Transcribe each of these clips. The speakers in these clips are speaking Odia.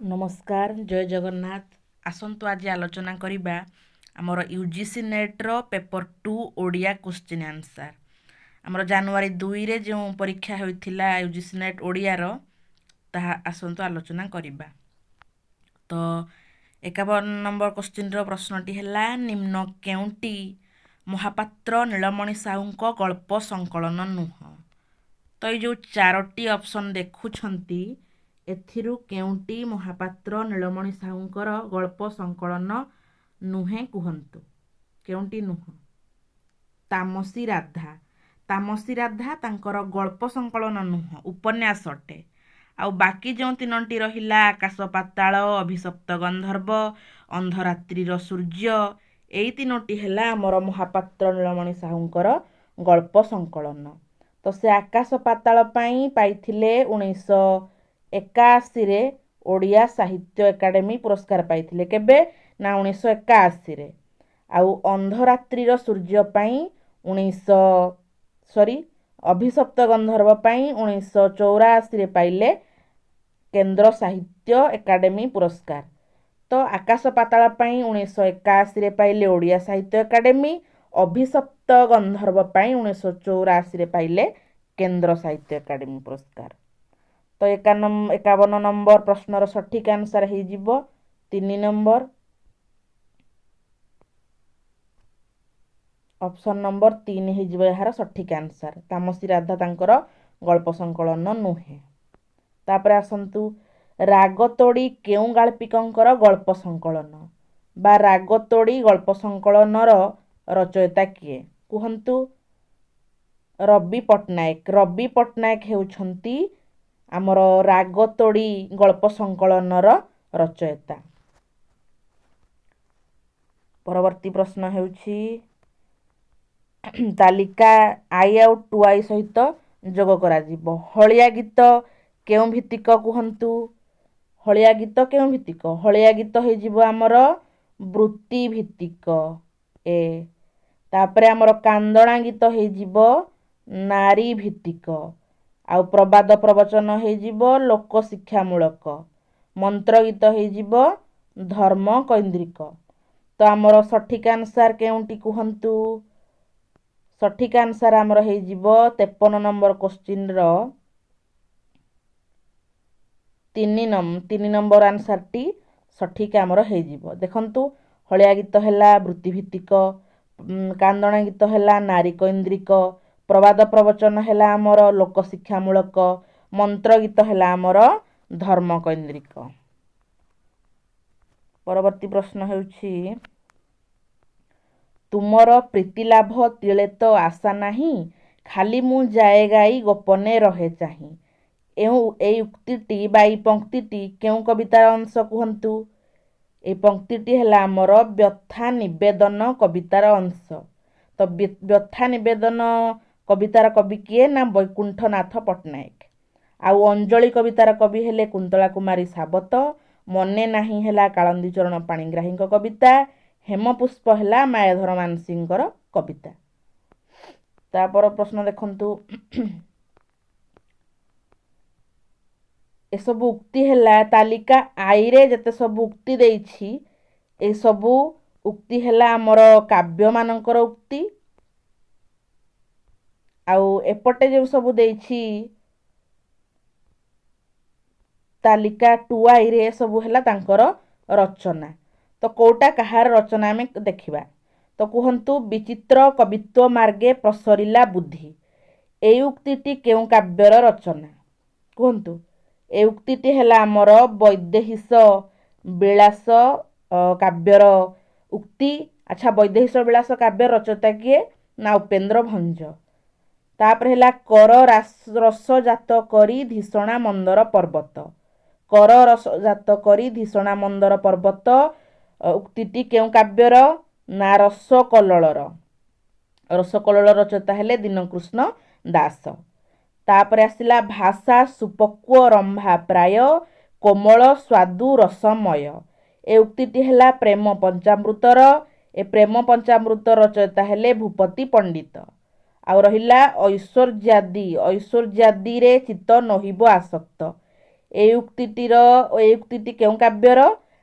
नमस्कार जय जगन्नाथ। आसंतु आज आलोचना करिबा हमर यूजीसी नेट रो पेपर 2 ओडिया क्वेश्चन आंसर। हमर जनवरी 2 रे जो परीक्षा होइथिला यूजीसी नेट ओडिया रो ताहा आसंतु आलोचना करिबा। तो 51 नंबर क्वेश्चन रो प्रश्नटी हैला निम्न केउंटी महापात्र नीलमणि साहुंको गल्प संकलन नुह। तो ये जो चारोटी ऑप्शन देखुछंती एथिरु केउंटी महापात्र नीलमणि साहुंकर गल्प संकलन नुहे कुहंतु। केउंटी नुह? तामसी राधा। तामसी राधा तांकर गल्प संकलन नुह, उपन्यास अटे। आउ बाकी जो तीनोटी रहिला आकाश पाताल, अभिशप्त गंधर्व, अंधरात्रिर सूर्य, एई तीनोटी हैला हमर महापात्र नीलमणि साहुंकर गल्प संकलन। तो से आकाश पाताल पाई पाइथिले 1981 रे ओडिया साहित्य एकाडेमी पुरस्कार पाइथिले। केबे ना 1981 रे। आउ अंधरात्रिर सूर्य पाई 19 अभिशप्त गंधर्व पाई 1984 रे पाइले केंद्र साहित्य एकाडेमी पुरस्कार। तो आकाश पाताल पाई 1981 रे पाइले ओडिया साहित्य एकाडेमी, अभिशप्त गंधर्व पाई 1984 रे पाइले केंद्र साहित्य एकाडेमी पुरस्कार। तो 51 नंबर प्रश्नर सठिक आंसर हो जिवो 3 नंबर ऑप्शन नंबर 3 हो जिवो यार सठिक आंसर। तामसी राधा तांकर गल्प संकलन नुहे। तापर आसंतु रागतोड़ी केउ गाल्पिकंकर गल्प संकलन बा रागतोड़ी गल्प संकलनर रचयिता किए कुहंतु? रवि पट्टनायक। रवि पट्टनायक हेउछंती आमर रागतोड़ी गल्प संकलनर रचयिता। परवर्ती प्रश्न हेउछि तालिका आई आउ टू आई सहित जोग करा जिवो। हलिया गीत केउ भित्तिक कुहंतु? हलिया गीत केउ भित्तिक? हलिया गीत हे जिवो आमर वृत्ति भित्तिक ए। तापरे आमर कांदणा गीत हे जिवो नारी भित्तिक। आउ प्रबाद प्रवचन हे जिवो लोक शिक्षामूलक। मंत्र गीत हे जिवो धर्म कैंद्रिक। तो आमर सठिक आंसर केउंटी कुहंतु? सठिक आंसर आमर हे जिवो 53 नंबर क्वेश्चन रो 3 नंबर आंसर टी सठिक आमर हे जिवो। देखंतु हलिया गीत हैला वृत्ति भित्तिक, कांदणा गीत हैला नारी कैंद्रिक, प्रबाद प्रवचन हैला आमर लोक शिक्षामूलक, मंत्र गीत हैला आमर धर्म कैंद्रिक। परवर्ती प्रश्न हेउछि तुमर प्रीति लाभ तिले तो आशा नाही, खाली मु जाए गाई गोपने रहे चाही। एई उक्तिटी बा एई पंक्तिटी केउ कवितार अंश कुहंतु? ए पंक्तिटी हैला आमर व्यथा निवेदन कवितार अंश। तो व्यथा निवेदन कवितार कवि किए ना वैकुंठनाथ पट्टनायक। आउ अंजलि कवितार कवि हेले कुंतला कुमारी साबत, मने नाही हैला कालंदी चरण पाणिग्राही कविता, हेमपुष्प हैला मायाधर मानसिंहर कविता। तापर प्रश्न देखंतु ए सब उक्ति हैला तालिका आई रे जते सब उक्ति देइछि ए सब उक्ति हैला हमर काव्य मानकर उक्ति। आउ एपटे जो सब देइछि तालिका 2 आई रे सब हैला तांकर रचना। तो कोटा कहार रचना में देखिबा। तो कुहंतु विचित्र कवित्व मार्गे प्रसरिला बुद्धि। ए उक्तिटी केउ काव्यर रचना कुहंतु? ए उक्तिटी हैला आमर वैदेहिश विलास काव्यर उक्ति। अच्छा वैदेहिश विलास काव्य रचयिता किए ना उपेंद्र भंज। तापर हैला कर रस जात करी धीषणा मंदर पर्वत। कर रस जात करी धीषणा मंदर पर्वत उक्तिटी केउ काव्यर ना रसकल्लोलर। रसकल्लोल रचयिता हेले दीनकृष्ण दास। तापर आसिला भाषा सुपक्व रंभा प्राय, कोमल स्वादु रसमय। ए उक्तिटी हैला प्रेम पंचामृतर। ए प्रेम पंचामृत रचयिता हेले भूपति पंडित। आउ रहिला ऐश्वर्यादि रे चित्त नहिब आसक्त। এই ଉକ୍ତିଟି କେଉଁ କାବ୍ୟର?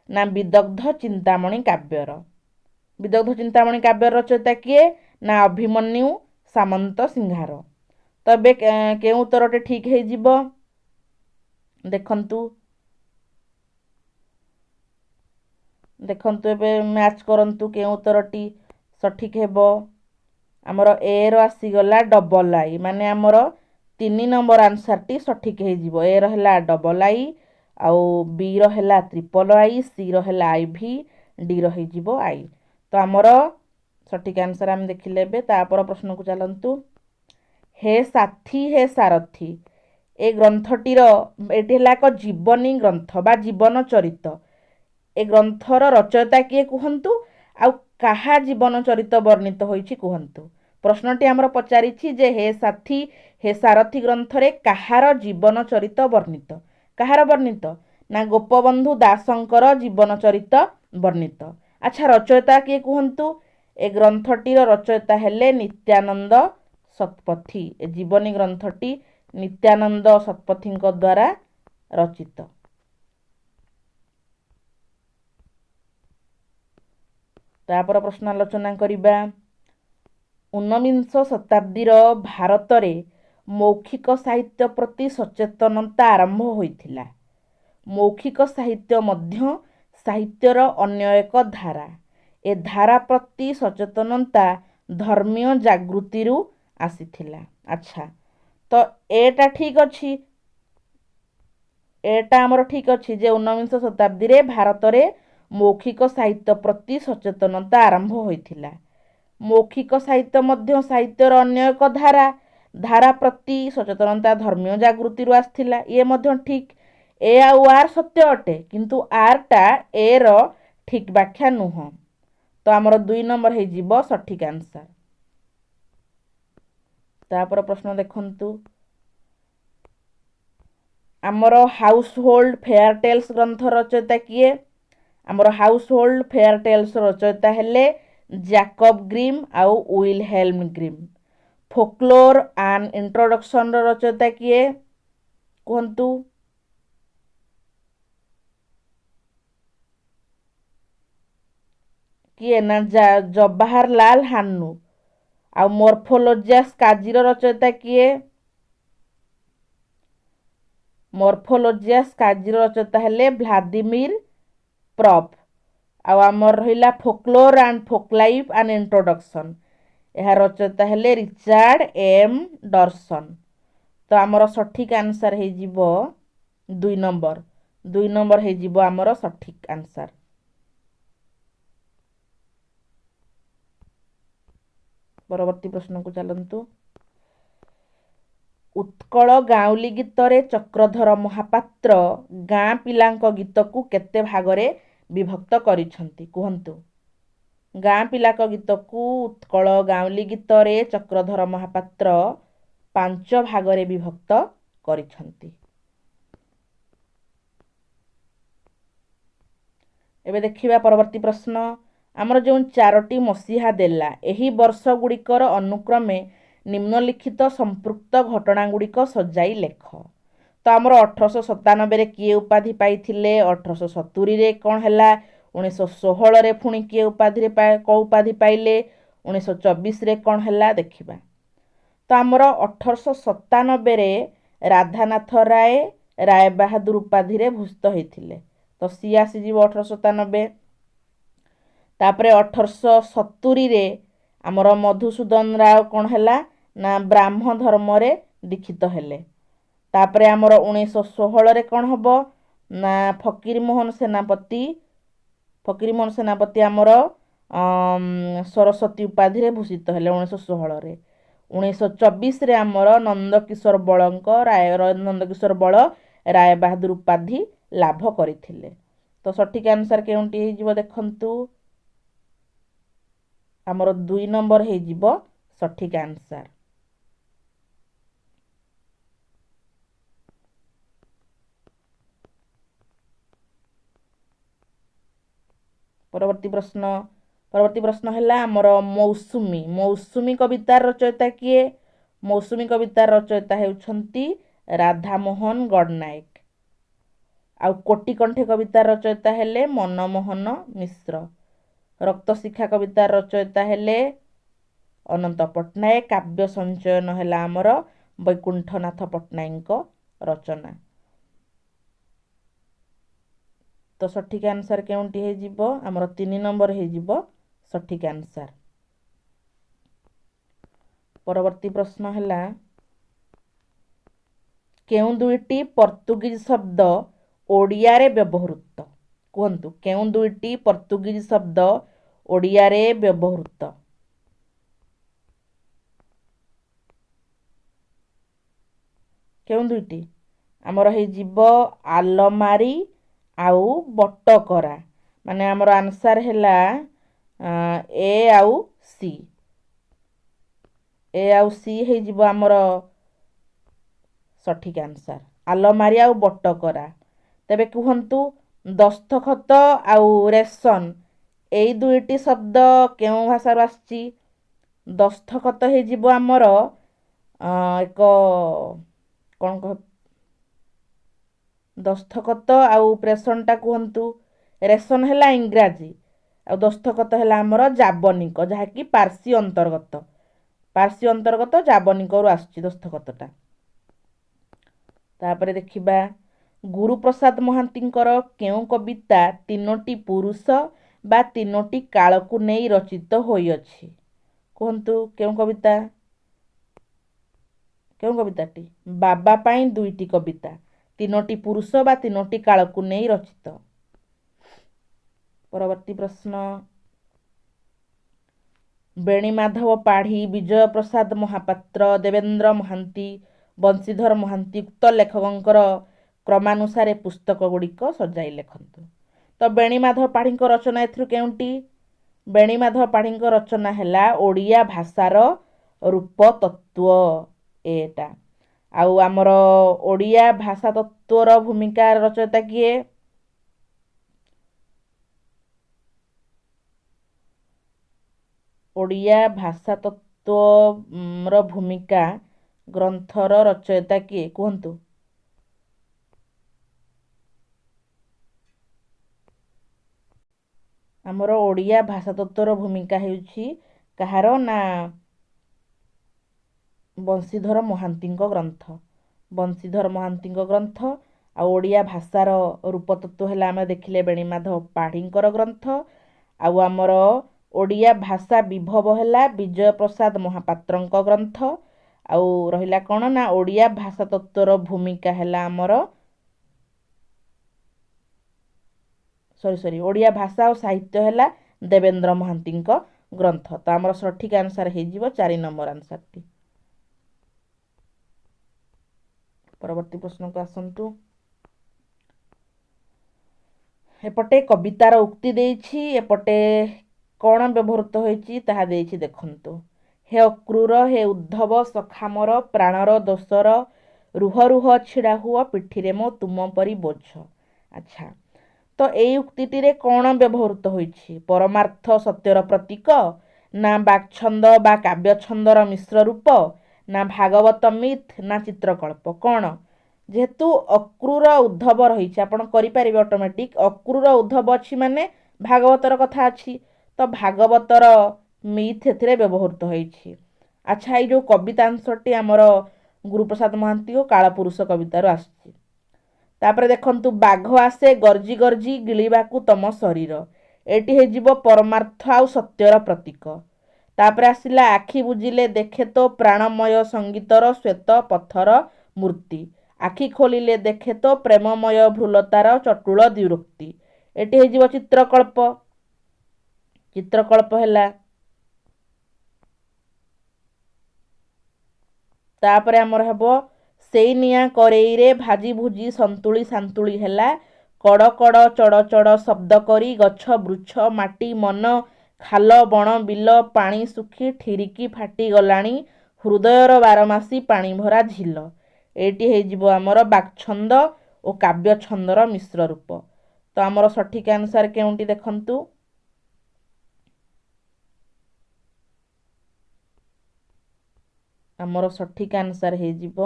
ନା ବିଦଗ୍ଧ ଚିନ୍ତାମଣି କାବ୍ୟର। ବିଦଗ୍ଧ ଚିନ୍ତାମଣି କାବ୍ୟର ରଚୟିତା କିଏ? ନା ଅଭିମନ୍ୟୁ ସାମନ୍ତ ସିଂହାର। ତ ଏବେ କେଉଁ ଉତ୍ତରଟି ଠିକ୍ ହେଇଯିବ? ଦେଖନ୍ତୁ ଏବେ ମ୍ୟାଚ୍ କରନ୍ତୁ କେଉଁ ଉତ୍ତରଟି ସଠିକ୍ ହେବ। ଆମର ଏ ର ଆସିଗଲା ଡବଲ୍ ଆଇ, ମାନେ ଆମର 3 ନମ୍ବର ଆନ୍ସର୍ଟି ସଠିକ୍ ହେଇଯିବ। ଏ ର ହେଲା ଡବଲ୍ ଆଇ, ଆଉ ବି ର ହେଲା ଟ୍ରିପଲ୍ ଆଇ, ସି ର ହେଲା IV, ଡି ର ହେଇଯିବ ଆଇ। ତ ଆମର ସଠିକ୍ ଆନ୍ସର୍ ଆମେ ଦେଖିଲେ ଏବେ। ତାପର ପ୍ରଶ୍ନକୁ ଚାଲନ୍ତୁ। ହେ ସାଥୀ ହେ ସାରଥୀ, ଏ ଗ୍ରନ୍ଥଟିର ଏଠି ହେଲା ଏକ ଜୀବନୀ ଗ୍ରନ୍ଥ ବା ଜୀବନ ଚରିତ। ଏ ଗ୍ରନ୍ଥର ରଚୟିତା କିଏ କୁହନ୍ତୁ, ଆଉ କାହା ଜୀବନ ଚରିତ ବର୍ଣ୍ଣିତ ହୋଇଛି କୁହନ୍ତୁ। ପ୍ରଶ୍ନଟି ଆମର ପଚାରିଛି ଯେ ହେ ସାଥୀ ହେ ସାରଥୀ ଗ୍ରନ୍ଥରେ କାହାର ଜୀବନ ଚରିତ ବର୍ଣ୍ଣିତ? କାହାର ବର୍ଣ୍ଣିତ? ନା ଗୋପବନ୍ଧୁ ଦାସଙ୍କର ଜୀବନ ଚରିତ ବର୍ଣ୍ଣିତ। ଆଚ୍ଛା, ରଚୟିତା କିଏ କୁହନ୍ତୁ? ଏ ଗ୍ରନ୍ଥଟିର ରଚୟିତା ହେଲେ ନିତ୍ୟାନନ୍ଦ ଶତପଥୀ। ଏ ଜୀବନୀ ଗ୍ରନ୍ଥଟି ନିତ୍ୟାନନ୍ଦ ଶତପଥୀଙ୍କ ଦ୍ୱାରା ରଚିତ। ତାପର ପ୍ରଶ୍ନ ଆଲୋଚନା କରିବା। 19 ଶତାବ୍ଦୀର ଭାରତରେ ମୌଖିକ ସାହିତ୍ୟ ପ୍ରତି ସଚେତନତା ଆରମ୍ଭ ହୋଇଥିଲା। ମୌଖିକ ସାହିତ୍ୟ ମଧ୍ୟ ସାହିତ୍ୟର ଅନ୍ୟ ଏକ ଧାରା। ଏ ଧାରା ପ୍ରତି ସଚେତନତା ଧର୍ମୀୟ ଜାଗୃତିରୁ ଆସିଥିଲା। ଆଚ୍ଛା, ତ ଏଟା ଠିକ୍ ଅଛି। ଏଟା ଆମର ଠିକ୍ ଅଛି ଯେ 19 ଶତାବ୍ଦୀରେ ଭାରତରେ ମୌଖିକ ସାହିତ୍ୟ ପ୍ରତି ସଚେତନତା ଆରମ୍ଭ ହୋଇଥିଲା। ମୌଖିକ ସାହିତ୍ୟ ମଧ୍ୟ ସାହିତ୍ୟର ଅନ୍ୟ ଏକ ଧାରା। ଧାରା ପ୍ରତି ସଚେତନତା ଧର୍ମୀୟ ଜାଗୃତିରୁ ଆସିଥିଲା। ଇଏ ମଧ୍ୟ ଠିକ୍। ଏ ଆଉ ଆର୍ ସତ୍ୟ ଅଟେ, କିନ୍ତୁ ଆର୍ଟା ଏ ର ଠିକ୍ ବ୍ୟାଖ୍ୟା ନୁହଁ। ତ ଆମର 2 ନମ୍ବର ହେଇଯିବ ସଠିକ୍ ଆନ୍ସର୍। ତାପର ପ୍ରଶ୍ନ ଦେଖନ୍ତୁ। ଆମର ହାଉସ୍ ହୋଲ୍ଡ ଫେୟାର ଟେଲ୍ସ ଗ୍ରନ୍ଥ ରଚୟିତା କିଏ? ଆମର ହାଉସ୍ ହୋଲ୍ଡ ଫେୟାର ଟେଲ୍ସ ରଚୟିତା ହେଲେ ଜ୍ୟାକବ୍ ଗ୍ରିମ୍ ଆଉ ୱିଲହେଲ୍ମ ଗ୍ରିମ୍। ଫୋକ୍ଲୋର୍ ଆନ୍ ଇଣ୍ଟ୍ରୋଡକ୍ସନ୍ର ରଚୟିତା କିଏ କୁହନ୍ତୁ? କିଏ? ନା ଜବାହରଲାଲ ହାନୁ। ଆଉ ମର୍ଫୋଲୋଜିଆସ୍ କାଜିର ରଚୟିତା କିଏ? ମର୍ଫୋଲୋଜିଆସ୍ କାଜିର ରଚୟିତା ହେଲେ ଭ୍ଲାଦିମିର୍ ପ୍ରପ୍। ଆଉ ଆମର ରହିଲା ଫୋକ୍ଲୋର୍ ଆଣ୍ଡ ଫୋକ୍ଲାଇଫ୍ ଆନ୍ ଇଣ୍ଟ୍ରୋଡକ୍ସନ୍, ଏହା ରଚୟିତା ହେଲେ ରିଚାର୍ଡ ଏମ୍ ଡର୍ସନ୍। ତ ଆମର ସଠିକ୍ ଆନ୍ସର୍ ହେଇଯିବ 2 ନମ୍ବର। 2 ନମ୍ବର ହେଇଯିବ ଆମର ସଠିକ୍ ଆନ୍ସର୍। ପରବର୍ତ୍ତୀ ପ୍ରଶ୍ନକୁ ଚାଲନ୍ତୁ। ଉତ୍କଳ ଗାଉଁଲି ଗୀତରେ ଚକ୍ରଧର ମହାପାତ୍ର ଗାଁ ପିଲାଙ୍କ ଗୀତକୁ କେତେ ଭାଗରେ ବିଭକ୍ତ କରିଛନ୍ତି କୁହନ୍ତୁ? ଗାଁ ପିଲାଙ୍କ ଗୀତକୁ ଉତ୍କଳ ଗାଉଁଲି ଗୀତରେ ଚକ୍ରଧର ମହାପାତ୍ର 5 ଭାଗରେ ବିଭକ୍ତ କରିଛନ୍ତି। ଏବେ ଦେଖିବା ପରବର୍ତ୍ତୀ ପ୍ରଶ୍ନ। ଆମର ଯେଉଁ 4ଟି ମସିହା ଦେଲା, ଏହି ବର୍ଷ ଗୁଡ଼ିକର ଅନୁକ୍ରମେ ନିମ୍ନଲିଖିତ ସମ୍ପୃକ୍ତ ଘଟଣା ଗୁଡ଼ିକ ସଜାଇ ଲେଖ। ତ ଆମର 1897ରେ କିଏ ଉପାଧି ପାଇଥିଲେ? 1870ରେ କ'ଣ ହେଲା? 1916ରେ ପୁଣି କିଏ କେଉଁ ଉପାଧି ପାଇଲେ? 1924ରେ କ'ଣ ହେଲା ଦେଖିବା। ତ ଆମର 1897ରେ ରାଧାନାଥ ରାୟ ରାୟବାହାଦୁର ଉପାଧିରେ ଭୂଷିତ ହୋଇଥିଲେ। ତ ସିଏ ଆସିଯିବ 1897। ତାପରେ 1870ରେ ଆମର ମଧୁସୂଦନ ରାଓ କ'ଣ ହେଲା? ନା ବ୍ରାହ୍ମ ଧର୍ମରେ ଦୀକ୍ଷିତ ହେଲେ। ତାପରେ ଆମର 1916ରେ କ'ଣ ହବ? ନା ଫକୀରମୋହନ ସେନାପତି ଆମର ସରସ୍ୱତୀ ଉପାଧିରେ ଭୂଷିତ ହେଲେ 1916ରେ। 1924ରେ ଆମର ନନ୍ଦକିଶୋର ବଳ ରାୟବାହାଦୁର ଉପାଧି ଲାଭ କରିଥିଲେ। ତ ସଠିକ୍ ଆନ୍ସର୍ କେଉଁଟି ହେଇଯିବ ଦେଖନ୍ତୁ? ଆମର 2 ନମ୍ବର ହେଇଯିବ ସଠିକ୍ ଆନ୍ସର୍। ପରବର୍ତ୍ତୀ ପ୍ରଶ୍ନ ହେଲା ଆମର ମୌସୁମୀ କବିତାର ରଚୟିତା କିଏ? ମୌସୁମୀ କବିତାର ରଚୟିତା ହେଉଛନ୍ତି ରାଧାମୋହନ ଗଡ଼ନାୟକ। ଆଉ କୋଟିକଣ୍ଠେ କବିତାର ରଚୟିତା ହେଲେ ମନମୋହନ ମିଶ୍ର। ରକ୍ତଶିଖା କବିତାର ରଚୟିତା ହେଲେ ଅନନ୍ତ ପଟ୍ଟନାୟକ। କାବ୍ୟ ସଞ୍ଚୟନ ହେଲା ଆମର ବୈକୁଣ୍ଠନାଥ ପଟ୍ଟନାୟକଙ୍କ ରଚନା। ତ ସଠିକ ଆନ୍ସର କେଉଁଟି ହେଇଯିବ? ଆମର 3 ନମ୍ବର ହେଇଯିବ ସଠିକ ଆନ୍ସର। ପରବର୍ତ୍ତୀ ପ୍ରଶ୍ନ ହେଲା, କେଉଁ ଦୁଇଟି ପର୍ତ୍ତୁଗୀଜ ଶବ୍ଦ ଓଡ଼ିଆରେ ବ୍ୟବହୃତ? କୁହନ୍ତୁ, କେଉଁ ଦୁଇଟି ପର୍ତ୍ତୁଗୀଜ ଶବ୍ଦ ଓଡ଼ିଆରେ ବ୍ୟବହୃତ? କେଉଁ ଦୁଇଟି? ଆମର ହେଇଯିବ ଆଲମାରି ଆଉ ବଟକରା। ମାନେ ଆମର ଆନ୍ସର ହେଲା ଏ ଆଉ ସି। ଏ ଆଉ ସି ହେଇଯିବ ଆମର ସଠିକ ଆନ୍ସର, ଆଲମାରି ଆଉ ବଟକରା। ତେବେ କୁହନ୍ତୁ, ଦସ୍ତଖତ ଆଉ ରେଶନ ଏଇ ଦୁଇଟି ଶବ୍ଦ କେଉଁ ଭାଷାରୁ ଆସିଛି? ଦସ୍ତଖତ ହେଇଯିବ ଆମର ଏକ କ'ଣ କହ, ଦସ୍ତଖତ ଆଉ ପ୍ରେଷଣଟା କୁହନ୍ତୁ। ରେଶନ ହେଲା ଇଂରାଜୀ ଆଉ ଦସ୍ତଖତ ହେଲା ଆମର ଜାବନିକ, ଯାହାକି ପାର୍ସୀ ଅନ୍ତର୍ଗତ। ପାର୍ସୀ ଅନ୍ତର୍ଗତ ଜାବନିକରୁ ଆସୁଛି ଦସ୍ତଖତଟା। ତାପରେ ଦେଖିବା, ଗୁରୁପ୍ରସାଦ ମହାନ୍ତିଙ୍କର କେଉଁ କବିତା 3ଟି ପୁରୁଷ ବା 3ଟି କାଳକୁ ନେଇ ରଚିତ ହୋଇଅଛି? କୁହନ୍ତୁ, କେଉଁ କବିତା? କେଉଁ କବିତାଟି? ବାବା ପାଇଁ 2ଟି କବିତା, 3ଟି ପୁରୁଷ ବା 3ଟି କାଳକୁ ନେଇ ରଚିତ। ପରବର୍ତ୍ତୀ ପ୍ରଶ୍ନ, ବେଣୀମାଧବ ପାଢ଼ୀ, ବିଜୟ ପ୍ରସାଦ ମହାପାତ୍ର, ଦେବେନ୍ଦ୍ର ମହାନ୍ତି, ବଂଶୀଧର ମହାନ୍ତି ଉକ୍ତ ଲେଖକଙ୍କର କ୍ରମାନୁସାରେ ପୁସ୍ତକ ଗୁଡ଼ିକ ସଜାଇ ଲେଖନ୍ତୁ। ତ ବେଣୀମାଧବ ପାଢ଼ୀଙ୍କ ରଚନା ଏଥିରୁ କେଉଁଟି? ବେଣୀମାଧବ ପାଢ଼ୀଙ୍କ ରଚନା ହେଲା ଓଡ଼ିଆ ଭାଷାର ରୂପତତ୍ତ୍ୱ ଏଟା। ଆଉ ଆମର ଓଡ଼ିଆ ଭାଷା ତତ୍ତ୍ୱର ଭୂମିକା ରଚୟିତା କିଏ? ଓଡ଼ିଆ ଭାଷା ତତ୍ତ୍ୱର ଭୂମିକା ଗ୍ରନ୍ଥର ରଚୟିତା କିଏ? କୁହନ୍ତୁ। ଆମର ଓଡ଼ିଆ ଭାଷା ତତ୍ତ୍ୱର ଭୂମିକା ହେଉଛି କାହାର ନା ବଂଶୀଧର ମହାନ୍ତିଙ୍କ ଗ୍ରନ୍ଥ। ବଂଶୀଧର ମହାନ୍ତିଙ୍କ ଗ୍ରନ୍ଥ। ଆଉ ଓଡ଼ିଆ ଭାଷାର ରୂପତତ୍ତ୍ୱ ହେଲା ଆମେ ଦେଖିଲେ ବେଣୀମାଧବ ପାଢ଼ୀଙ୍କର ଗ୍ରନ୍ଥ। ଆଉ ଆମର ଓଡ଼ିଆ ଭାଷା ବିଭବ ହେଲା ବିଜୟ ପ୍ରସାଦ ମହାପାତ୍ରଙ୍କ ଗ୍ରନ୍ଥ। ଆଉ ରହିଲା କ'ଣ ନା ଓଡ଼ିଆ ଭାଷା ତତ୍ତ୍ୱର ଭୂମିକା ହେଲା ଆମର ଓଡ଼ିଆ ଭାଷା ଓ ସାହିତ୍ୟ ହେଲା ଦେବେନ୍ଦ୍ର ମହାନ୍ତିଙ୍କ ଗ୍ରନ୍ଥ। ତ ଆମର ସଠିକ ଆନ୍ସର ହେଇଯିବ 4 ନମ୍ବର ଆନ୍ସରଟି। ପରବର୍ତ୍ତୀ ପ୍ରଶ୍ନକୁ ଆସନ୍ତୁ। ଏପଟେ କବିତାର ଉକ୍ତି ଦେଇଛି, ଏପଟେ କ'ଣ ବ୍ୟବହୃତ ହୋଇଛି ତାହା ଦେଇଛି ଦେଖନ୍ତୁ। ହେ ଅକ୍ରୂର ହେ ଉଦ୍ଧବ ସଖା ମୋର ପ୍ରାଣର ଦୋଷର, ରୁହ ରୁହ ଛିଡ଼ା ହୁଅ ପିଠିରେ ମୋ ତୁମ ପରି ବୋଝ। ଆଚ୍ଛା, ତ ଏଇ ଉକ୍ତିଟିରେ କ'ଣ ବ୍ୟବହୃତ ହୋଇଛି? ପରମାର୍ଥ ସତ୍ୟର ପ୍ରତୀକ, ନା ବାକ୍ଛନ୍ଦ ବା କାବ୍ୟଛନ୍ଦର ମିଶ୍ର ରୂପ, ନା ଭାଗବତ ମିଥ୍, ନା ଚିତ୍ରକଳ୍ପ? କ'ଣ? ଯେହେତୁ ଅକ୍ରୂର ଉଦ୍ଧବ ରହିଛି, ଆପଣ କରିପାରିବେ ଅଟୋମେଟିକ୍। ଅକ୍ରୂର ଉଦ୍ଧବ ଅଛି ମାନେ ଭାଗବତର କଥା ଅଛି, ତ ଭାଗବତର ମିଥ୍ ଏଥିରେ ବ୍ୟବହୃତ ହୋଇଛି। ଆଚ୍ଛା, ଏଇ ଯେଉଁ କବିତାଂଶଟି ଆମର ଗୁରୁପ୍ରସାଦ ମହାନ୍ତି ଓ କାଳପୁରୁଷ କବିତାରୁ ଆସିଛି। ତାପରେ ଦେଖନ୍ତୁ, ବାଘ ଆସେ ଗର୍ଜି ଗର୍ଜି ଗିଳିବାକୁ ତମ ଶରୀର, ଏଇଟି ହେଇଯିବ ପରମାର୍ଥ ଆଉ ସତ୍ୟର ପ୍ରତୀକ। ତାପରେ ଆସିଲା ଆଖି ବୁଜିଲେ ଦେଖେ ତ ପ୍ରାଣମୟ ସଙ୍ଗୀତର ଶ୍ୱେତ ପଥର ମୂର୍ତ୍ତି, ଆଖି ଖୋଲିଲେ ଦେଖେ ତ ପ୍ରେମମୟ ଭ୍ରୁଲତାର ଚଟୁଳ ଦ୍ୟୁରୋକ୍ତି, ଏଠି ହେଇଯିବ ଚିତ୍ରକଳ୍ପ। ଚିତ୍ରକଳ୍ପ ହେଲା। ତାପରେ ଆମର ହେବ ସେଇ ନିଆଁ କରେଇରେ ଭାଜି ଭୁଜି ସନ୍ତୁଳି ସାନ୍ତୁଳି ହେଲା, କଡ଼ କଡ଼ ଚଡ଼ ଚଡ଼ ଶବ୍ଦ କରି ଗଛ ବୃଛ ମାଟି ମନ ଖାଲ ବଣ ବିଲ ପାଣି ଶୁଖି ଠିରିକି ଫାଟି ଗଲାଣି ହୃଦୟର ବାରମାସୀ ପାଣି ଭରା ଝିଲ, ଏଇଟି ହେଇଯିବ ଆମର ବାକ୍ଛନ୍ଦ ଓ କାବ୍ୟ ଛନ୍ଦର ମିଶ୍ର ରୂପ। ତ ଆମର ସଠିକ ଆନ୍ସର କେଉଁଟି ଦେଖନ୍ତୁ? ଆମର ସଠିକ ଆନ୍ସର ହେଇଯିବ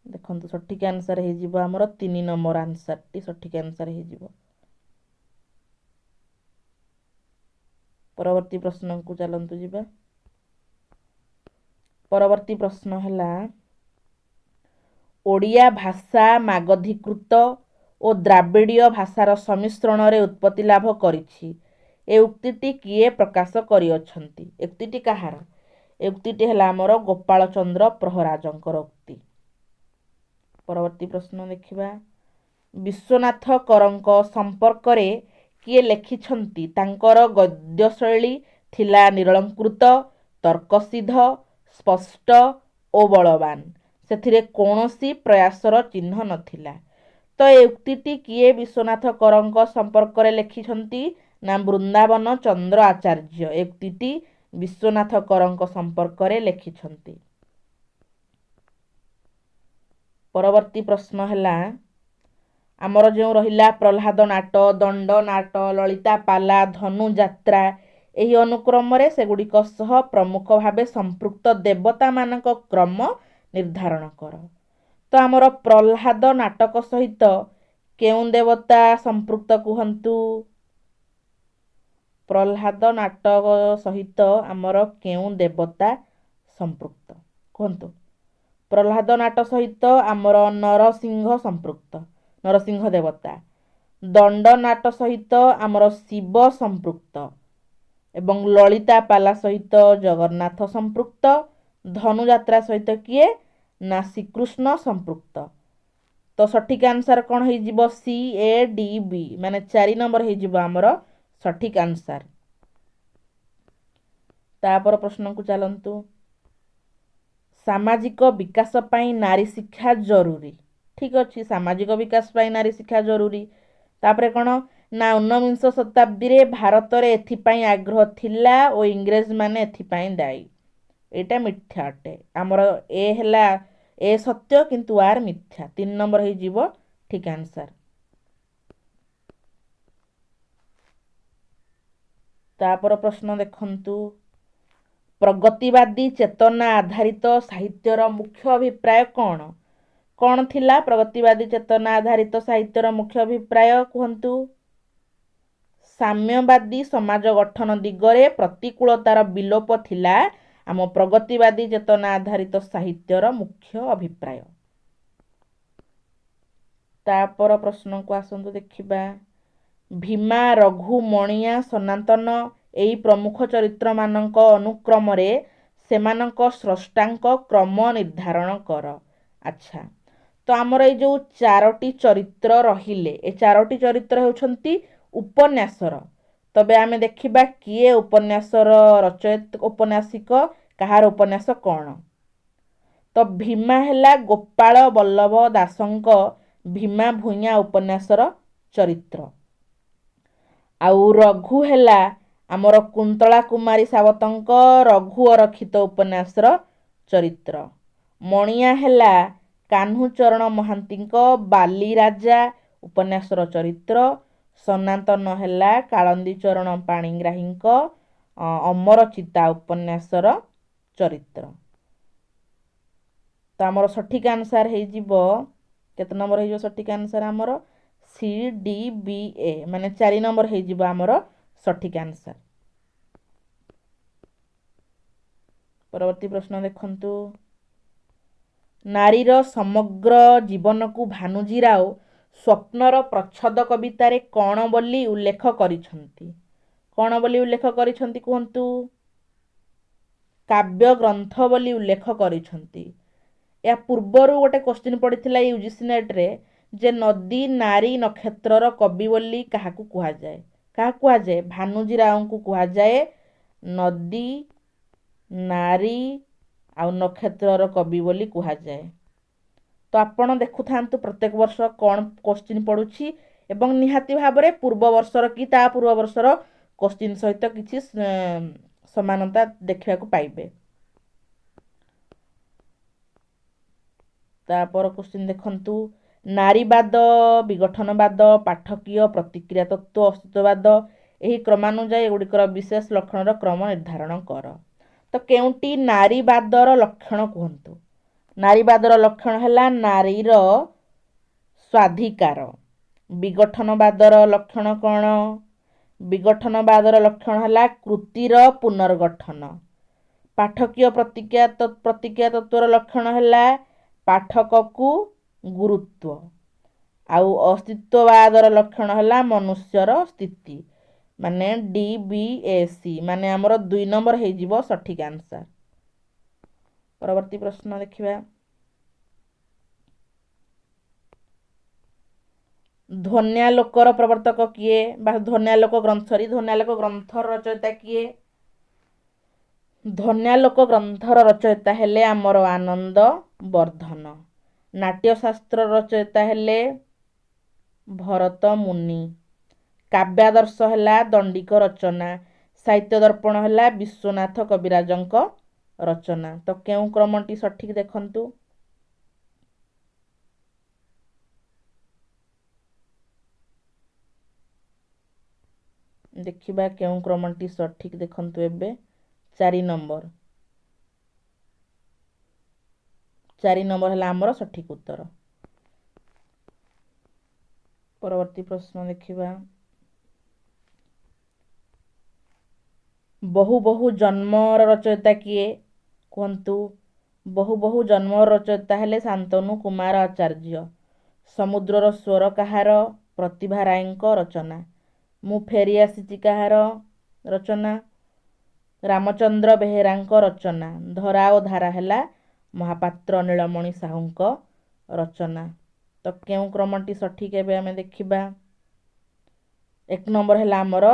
ଦେଖନ୍ତୁ ସଠିକ୍ ଆନ୍ସର୍ ହେଇଯିବ ଆମର 3 ନମ୍ବର ଆନ୍ସର୍ଟି ସଠିକ୍ ଆନ୍ସର୍ ହେଇଯିବ। ପରବର୍ତ୍ତୀ ପ୍ରଶ୍ନକୁ ଚାଲନ୍ତୁ ଯିବା। ପରବର୍ତ୍ତୀ ପ୍ରଶ୍ନ ହେଲା, ଓଡ଼ିଆ ଭାଷା ମାଗଧୀକୃତ ଓ ଦ୍ରାବିଡ଼ୀୟ ଭାଷାର ସମ୍ମିଶ୍ରଣରେ ଉତ୍ପତ୍ତି ଲାଭ କରିଛି। ଏ ଉକ୍ତିଟି କିଏ ପ୍ରକାଶ କରିଅଛନ୍ତି? ଉକ୍ତିଟି କାହାର? ଏ ଉକ୍ତିଟି ହେଲା ଆମର ଗୋପାଳ ଚନ୍ଦ୍ର ପ୍ରହରାଜଙ୍କର ଉକ୍ତି। ପରବର୍ତ୍ତୀ ପ୍ରଶ୍ନ ଦେଖିବା। ବିଶ୍ୱନାଥ କରଙ୍କ ସମ୍ପର୍କରେ କିଏ ଲେଖିଛନ୍ତି? ତାଙ୍କର ଗଦ୍ୟଶୈଳୀ ଥିଲା ନିରଳଙ୍କୃତ, ତର୍କସିଦ୍ଧ, ସ୍ପଷ୍ଟ ଓ ବଳବାନ। ସେଥିରେ କୌଣସି ପ୍ରୟାସର ଚିହ୍ନ ନଥିଲା। ତ ଏ ଉକ୍ତିଟି କିଏ ବିଶ୍ୱନାଥ କରଙ୍କ ସମ୍ପର୍କରେ ଲେଖିଛନ୍ତି? ନା ବୃନ୍ଦାବନ ଚନ୍ଦ୍ର ଆଚାର୍ଯ୍ୟ ଏ ଉକ୍ତିଟି ବିଶ୍ୱନାଥ କରଙ୍କ ସମ୍ପର୍କରେ ଲେଖିଛନ୍ତି। ପରବର୍ତ୍ତୀ ପ୍ରଶ୍ନ ହେଲା, ଆମର ଯେଉଁ ରହିଲା ପ୍ରହ୍ଲାଦ ନାଟ, ଦଣ୍ଡ ନାଟ, ଲଳିତା ପାଲା, ଧନୁଯାତ୍ରା, ଏହି ଅନୁକ୍ରମରେ ସେଗୁଡ଼ିକ ସହ ପ୍ରମୁଖ ଭାବେ ସମ୍ପୃକ୍ତ ଦେବତାମାନଙ୍କ କ୍ରମ ନିର୍ଦ୍ଧାରଣ କର। ତ ଆମର ପ୍ରହ୍ଲାଦ ନାଟକ ସହିତ କେଉଁ ଦେବତା ସମ୍ପୃକ୍ତ କୁହନ୍ତୁ? ପ୍ରହ୍ଲାଦ ନାଟକ ସହିତ ଆମର କେଉଁ ଦେବତା ସମ୍ପୃକ୍ତ କୁହନ୍ତୁ? ପ୍ରହ୍ଲାଦ ନାଟ ସହିତ ଆମର ନରସିଂହ ସମ୍ପୃକ୍ତ, ନରସିଂହ ଦେବତା। ଦଣ୍ଡ ନାଟ ସହିତ ଆମର ଶିବ ସମ୍ପୃକ୍ତ ଏବଂ ଲଳିତା ପାଲା ସହିତ ଜଗନ୍ନାଥ ସମ୍ପୃକ୍ତ। ଧନୁଯାତ୍ରା ସହିତ କିଏ? ନା ଶ୍ରୀକୃଷ୍ଣ ସମ୍ପୃକ୍ତ। ତ ସଠିକ୍ ଆନ୍ସର୍ କ'ଣ ହେଇଯିବ? CADB ମାନେ 4 ନମ୍ବର ହେଇଯିବ ଆମର ସଠିକ୍ ଆନ୍ସର୍। ତାପର ପ୍ରଶ୍ନକୁ ଚାଲନ୍ତୁ। ସାମାଜିକ ବିକାଶ ପାଇଁ ନାରୀ ଶିକ୍ଷା ଜରୁରୀ। ଠିକ୍ ଅଛି, ସାମାଜିକ ବିକାଶ ପାଇଁ ନାରୀ ଶିକ୍ଷା ଜରୁରୀ। ତାପରେ କ'ଣ? ନା 19ବିଂଶ ଶତାବ୍ଦୀରେ ଭାରତରେ ଏଥିପାଇଁ ଆଗ୍ରହ ଥିଲା ଓ ଇଂରେଜମାନେ ଏଥିପାଇଁ ଦାୟୀ। ଏଇଟା ମିଥ୍ୟା ଅଟେ। ଆମର ଏ ହେଲା ଏ ସତ୍ୟ କିନ୍ତୁ ଆର୍ ମିଥ୍ୟା। 3 ନମ୍ବର ହେଇଯିବ ଠିକ୍ ଆନ୍ସର୍। ତାପର ପ୍ରଶ୍ନ ଦେଖନ୍ତୁ। ପ୍ରଗତିବାଦୀ ଚେତନା ଆଧାରିତ ସାହିତ୍ୟର ମୁଖ୍ୟ ଅଭିପ୍ରାୟ କ'ଣ? କ'ଣ ଥିଲା ପ୍ରଗତିବାଦୀ ଚେତନା ଆଧାରିତ ସାହିତ୍ୟର ମୁଖ୍ୟ ଅଭିପ୍ରାୟ କୁହନ୍ତୁ? ସାମ୍ୟବାଦୀ ସମାଜ ଗଠନ ଦିଗରେ ପ୍ରତିକୂଳତାର ବିଲୋପ ଥିଲା ଆମ ପ୍ରଗତିବାଦୀ ଚେତନା ଆଧାରିତ ସାହିତ୍ୟର ମୁଖ୍ୟ ଅଭିପ୍ରାୟ। ତାପର ପ୍ରଶ୍ନକୁ ଆସନ୍ତୁ ଦେଖିବା। ଭୀମା, ରଘୁ, ମଣିଆ, ସନାତନ ଏହି ପ୍ରମୁଖ ଚରିତ୍ରମାନଙ୍କ ଅନୁକ୍ରମରେ ସେମାନଙ୍କ ସ୍ରଷ୍ଟାଙ୍କ କ୍ରମ ନିର୍ଦ୍ଧାରଣ କର। ଆଚ୍ଛା, ତ ଆମର ଏଇ ଯେଉଁ 4ଟି ଚରିତ୍ର ରହିଲେ, ଏ 4ଟି ଚରିତ୍ର ହେଉଛନ୍ତି ଉପନ୍ୟାସର। ତବେ ଆମେ ଦେଖିବା କିଏ ଉପନ୍ୟାସର ରଚୟିତା, ଉପନ୍ୟାସିକ, କାହାର ଉପନ୍ୟାସ କ'ଣ? ତ ଭୀମା ହେଲା ଗୋପାଳ ବଲ୍ଲଭ ଦାସଙ୍କ ଭୀମା ଭୂୟାଁ ଉପନ୍ୟାସର ଚରିତ୍ର। ଆଉ ରଘୁ ହେଲା ଆମର କୁନ୍ତଳା କୁମାରୀ ସାବତଙ୍କ ରଘୁ ଅରକ୍ଷିତ ଉପନ୍ୟାସର ଚରିତ୍ର। ମଣିଆ ହେଲା କାହ୍ନୁଚରଣ ମହାନ୍ତିଙ୍କ ବାଲିରାଜା ଉପନ୍ୟାସର ଚରିତ୍ର। ସନାତନ ହେଲା କାଳନ୍ଦୀ ଚରଣ ପାଣିଗ୍ରାହୀଙ୍କ ଅମରଚିତା ଉପନ୍ୟାସର ଚରିତ୍ର। ତ ଆମର ସଠିକ୍ ଆନ୍ସର୍ ହେଇଯିବ, କେତେ ନମ୍ବର ହେଇଯିବ ସଠିକ୍ ଆନ୍ସର୍ ଆମର? CDBA ମାନେ 4 ନମ୍ବର ହେଇଯିବ ଆମର ସଠିକ୍ ଆନ୍ସର୍। ପରବର୍ତ୍ତୀ ପ୍ରଶ୍ନ ଦେଖନ୍ତୁ। ନାରୀର ସମଗ୍ର ଜୀବନକୁ ଭାନୁଜୀ ରାଓ ସ୍ୱପ୍ନର ପ୍ରଚ୍ଛଦ କବିତାରେ କ'ଣ ବୋଲି ଉଲ୍ଲେଖ କରିଛନ୍ତି? କ'ଣ ବୋଲି ଉଲ୍ଲେଖ କରିଛନ୍ତି କୁହନ୍ତୁ? କାବ୍ୟ ଗ୍ରନ୍ଥ ବୋଲି ଉଲ୍ଲେଖ କରିଛନ୍ତି। ଏହା ପୂର୍ବରୁ ଗୋଟେ କ୍ୱେଶ୍ଚିନ୍ ପଡ଼ିଥିଲା UGC ନେଟ୍ରେ ଯେ ନଦୀ ନାରୀ ନକ୍ଷତ୍ରର କବି ବୋଲି କାହାକୁ କୁହାଯାଏ? କାହାକୁ କୁହାଯାଏ? ଭାନୁଜୀ ରାଓଙ୍କୁ କୁହାଯାଏ ନଦୀ ନାରୀ ଆଉ ନକ୍ଷତ୍ରର କବି ବୋଲି କୁହାଯାଏ। ତ ଆପଣ ଦେଖୁଥାନ୍ତୁ ପ୍ରତ୍ୟେକ ବର୍ଷ କ'ଣ କ୍ୱେଶ୍ଚିନ୍ ପଡ଼ୁଛି ଏବଂ ନିହାତି ଭାବରେ ପୂର୍ବ ବର୍ଷର କି ତା ପୂର୍ବ ବର୍ଷର କ୍ୱେଶ୍ଚିନ୍ ସହିତ କିଛି ସମାନତା ଦେଖିବାକୁ ପାଇବେ। ତାପର କ୍ୱେଶ୍ଚିନ୍ ଦେଖନ୍ତୁ। ନାରୀବାଦ, ବିଗଠନବାଦ, ପାଠକୀୟ ପ୍ରତିକ୍ରିୟା ତତ୍ତ୍ୱ, ଅସ୍ତିତ୍ୱବାଦ ଏହି କ୍ରମାନୁଯାୟୀ ଏଗୁଡ଼ିକର ବିଶେଷ ଲକ୍ଷଣର କ୍ରମ ନିର୍ଦ୍ଧାରଣ କର। ତ କେଉଁଟି ନାରୀବାଦର ଲକ୍ଷଣ କୁହନ୍ତୁ? ନାରୀବାଦର ଲକ୍ଷଣ ହେଲା ନାରୀର ସ୍ୱାଧିକାର। ବିଗଠନବାଦର ଲକ୍ଷଣ କ'ଣ? ବିଗଠନବାଦର ଲକ୍ଷଣ ହେଲା କୃତିର ପୁନର୍ଗଠନ। ପାଠକୀୟ ପ୍ରତିକ୍ରିୟା ତତ୍ତ୍ୱର ଲକ୍ଷଣ ହେଲା ପାଠକକୁ ଗୁରୁତ୍ୱ। ଆଉ ଅସ୍ତିତ୍ୱବାଦର ଲକ୍ଷଣ ହେଲା ମନୁଷ୍ୟର ସ୍ଥିତି, ମାନେ DBSC, ମାନେ ଆମର 2 ନମ୍ବର ହେଇଯିବ ସଠିକ୍ ଆନ୍ସର। ପରବର୍ତ୍ତୀ ପ୍ରଶ୍ନ ଦେଖିବା। ଧ୍ୱନ୍ୟାଲୋକର ପ୍ରବର୍ତ୍ତକ କିଏ? ବା ଧ୍ୱନ୍ୟାଲୋକ ଗ୍ରନ୍ଥର ରଚୟିତା କିଏ? ଧ୍ୱନ୍ୟାଲୋକ ଗ୍ରନ୍ଥର ରଚୟିତା ହେଲେ ଆମର ଆନନ୍ଦ ବର୍ଦ୍ଧନ। ନାଟ୍ୟଶାସ୍ତ୍ର ରଚୟିତା ହେଲେ ଭରତ ମୁନି। କାବ୍ୟାଦର୍ଶ ହେଲା ଦଣ୍ଡିକ ରଚନା। ସାହିତ୍ୟ ଦର୍ପଣ ହେଲା ବିଶ୍ୱନାଥ କବିରାଜଙ୍କ ରଚନା। ତ କେଉଁ କ୍ରମଟି ସଠିକ୍ ଦେଖନ୍ତୁ। ଦେଖିବା କେଉଁ କ୍ରମଟି ସଠିକ୍ ଦେଖନ୍ତୁ। ଏବେ 4 ନମ୍ବର। 4 ନମ୍ବର ହେଲା ଆମର ସଠିକ୍ ଉତ୍ତର। ପରବର୍ତ୍ତୀ ପ୍ରଶ୍ନ ଦେଖିବା। ବହୁ ବହୁ ଜନ୍ମର ରଚୟିତା କିଏ? କୁହନ୍ତୁ। ବହୁ ବହୁ ଜନ୍ମର ରଚୟିତା ହେଲେ ଶାନ୍ତନୁ କୁମାର ଆଚାର୍ଯ୍ୟ। ସମୁଦ୍ରର ସ୍ୱର କାହାର? ପ୍ରତିଭା ରାୟଙ୍କ ରଚନା। ମୁଁ ଫେରି ଆସିଛି କାହାର ରଚନା? ରାମଚନ୍ଦ୍ର ବେହେରାଙ୍କ ରଚନା। ଧରା ଓ ଧାରା ହେଲା ମହାପାତ୍ର ନୀଳମଣି ସାହୁଙ୍କ ରଚନା। ତ କେଉଁ କ୍ରମଟି ସଠିକ୍ ଏବେ ଆମେ ଦେଖିବା। 1 ନମ୍ବର ହେଲା ଆମର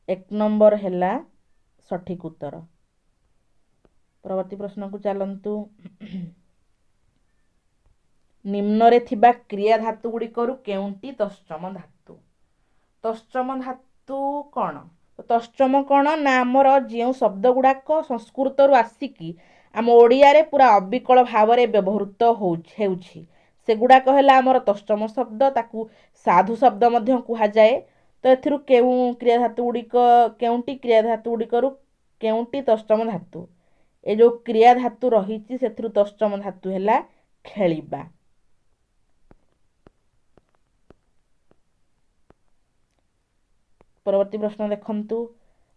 1 ନମ୍ବର ହେଲା ସଠିକ୍ ଉତ୍ତର। ପରବର୍ତ୍ତୀ ପ୍ରଶ୍ନକୁ ଚାଲନ୍ତୁ। ନିମ୍ନରେ ଥିବା କ୍ରିୟା ଧାତୁ ଗୁଡ଼ିକରୁ କେଉଁଟି ତତ୍ସମ ଧାତୁ? ତତ୍ସମ ଧାତୁ କ'ଣ? ତତ୍ସମ କ'ଣ ନା ଆମର ଯେଉଁ ଶବ୍ଦ ଗୁଡ଼ାକ ସଂସ୍କୃତରୁ ଆସିକି ଆମ ଓଡ଼ିଆରେ ପୁରା ଅବିକଳ ଭାବରେ ବ୍ୟବହୃତ ହେଉଛି ସେଗୁଡ଼ାକ ହେଲା ଆମର ତତ୍ସମ ଶବ୍ଦ। ତାକୁ ସାଧୁ ଶବ୍ଦ ମଧ୍ୟ କୁହାଯାଏ। ତ ଏଥିରୁ କେଉଁଟି କ୍ରିୟା ଧାତୁ ଗୁଡ଼ିକରୁ କେଉଁଟି ତତ୍ସମ ଧାତୁ? ଏ ଯେଉଁ କ୍ରିୟା ଧାତୁ ରହିଛି ସେଥିରୁ ତତ୍ସମ ଧାତୁ ହେଲା ଖେଳିବା। ପରବର୍ତ୍ତୀ ପ୍ରଶ୍ନ ଦେଖନ୍ତୁ।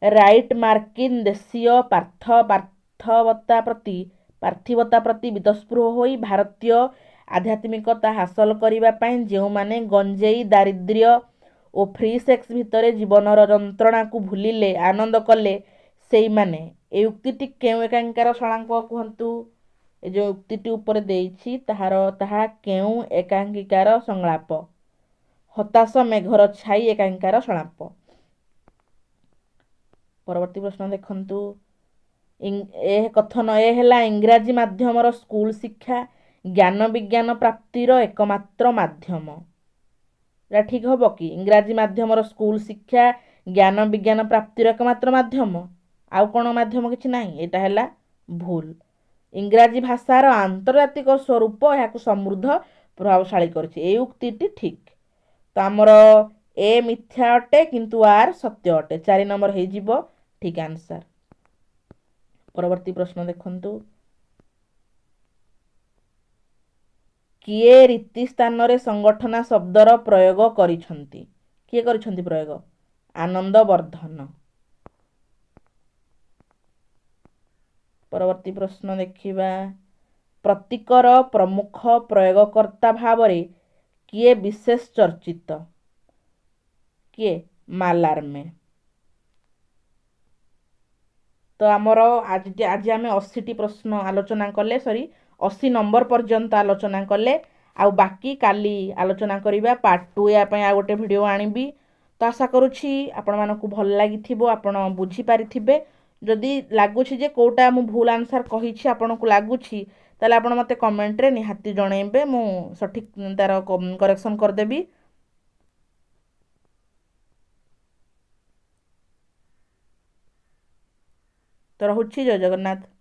ରାଇଟ୍ ମାର୍କିନ୍ ଦେଶୀୟ ପାର୍ଥିବତା ପ୍ରତି ବୀତସ୍ପୃହ ହୋଇ ଭାରତୀୟ ଆଧ୍ୟାତ୍ମିକତା ହାସଲ କରିବା ପାଇଁ ଯେଉଁମାନେ ଗଞ୍ଜେଇ, ଦାରିଦ୍ର୍ୟ ଓ ଫ୍ରି ସେକ୍ସ ଭିତରେ ଜୀବନର ଯନ୍ତ୍ରଣାକୁ ଭୁଲିଲେ ଆନନ୍ଦ କଲେ ସେଇମାନେ। এই ଉକ୍ତିଟି କେଉଁ ଏକାଙ୍କିକାର ଶଳାଙ୍କ କୁହନ୍ତୁ। ଏ ଯେଉଁ ଉକ୍ତିଟି ଉପରେ ଦେଇଛି ତାହା କେଉଁ ଏକାଙ୍କିକାର ସଂଳାପ? ହତାଶ ମେଘର ଛାଇ ଏକାଙ୍କିକାର ସଂଳାପ। ପରବର୍ତ୍ତୀ ପ୍ରଶ୍ନ ଦେଖନ୍ତୁ। କଥନ ଏ ହେଲା ଇଂରାଜୀ ମାଧ୍ୟମର ସ୍କୁଲ ଶିକ୍ଷା ଜ୍ଞାନ ବିଜ୍ଞାନ ପ୍ରାପ୍ତିର ଏକମାତ୍ର ମାଧ୍ୟମ। ଏଟା ଠିକ୍ ହବ କି? ଇଂରାଜୀ ମାଧ୍ୟମର ସ୍କୁଲ ଶିକ୍ଷା ଜ୍ଞାନ ବିଜ୍ଞାନ ପ୍ରାପ୍ତିର ଏକମାତ୍ର ମାଧ୍ୟମ, ଆଉ କ'ଣ ମାଧ୍ୟମ କିଛି ନାହିଁ? ଏଇଟା ହେଲା ଭୁଲ। ଇଂରାଜୀ ଭାଷାର ଆନ୍ତର୍ଜାତିକ ସ୍ୱରୂପ ଏହାକୁ ସମୃଦ୍ଧ ପ୍ରଭାବଶାଳୀ କରିଛି। এই ଉକ୍ତିଟି ଠିକ୍। ତ ଆମର ଏ ମିଥ୍ୟା ଅଟେ କିନ୍ତୁ ଆର୍ ସତ୍ୟ ଅଟେ। 4 ନମ୍ବର ହେଇଯିବ ଠିକ୍ ଆନ୍ସର। ପରବର୍ତ୍ତୀ ପ୍ରଶ୍ନ ଦେଖନ୍ତୁ। କିଏ ରୀତି ସ୍ଥାନରେ ସଂଗଠନା ଶବ୍ଦର ପ୍ରୟୋଗ କରିଛନ୍ତି? କିଏ କରିଛନ୍ତି ପ୍ରୟୋଗ? ଆନନ୍ଦ ବର୍ଦ୍ଧନ। ପରବର୍ତ୍ତୀ ପ୍ରଶ୍ନ ଦେଖିବା। ପ୍ରତୀକର ପ୍ରମୁଖ ପ୍ରୟୋଗକର୍ତ୍ତା ଭାବରେ କିଏ ବିଶେଷ ଚର୍ଚ୍ଚିତ? କିଏ? ମାଲାର୍ମେ। ତ ଆମର ଆଜି ଆମେ 80ଟି ପ୍ରଶ୍ନ ଆଲୋଚନା କଲେ 80 ନମ୍ବର ପର୍ଯ୍ୟନ୍ତ ଆଲୋଚନା କଲେ। ଆଉ ବାକି କାଲି ଆଲୋଚନା କରିବା ପାର୍ଟ 2। ୟା ପାଇଁ ଆଉ ଗୋଟେ ଭିଡ଼ିଓ ଆଣିବି। ତ ଆଶା କରୁଛି ଆପଣମାନଙ୍କୁ ଭଲ ଲାଗିଥିବ, ଆପଣ ବୁଝିପାରିଥିବେ। ଯଦି ଲାଗୁଛି ଯେ କେଉଁଟା ମୁଁ ଭୁଲ ଆନ୍ସର କହିଛି ଆପଣଙ୍କୁ ଲାଗୁଛି, ତାହେଲେ ଆପଣ ମୋତେ କମେଣ୍ଟରେ ନିହାତି ଜଣାଇବେ, ମୁଁ ସଠିକ୍ ତା'ର କରେକ୍ସନ୍ କରିଦେବି। ତ ରହୁଛି। ଜୟ ଜଗନ୍ନାଥ।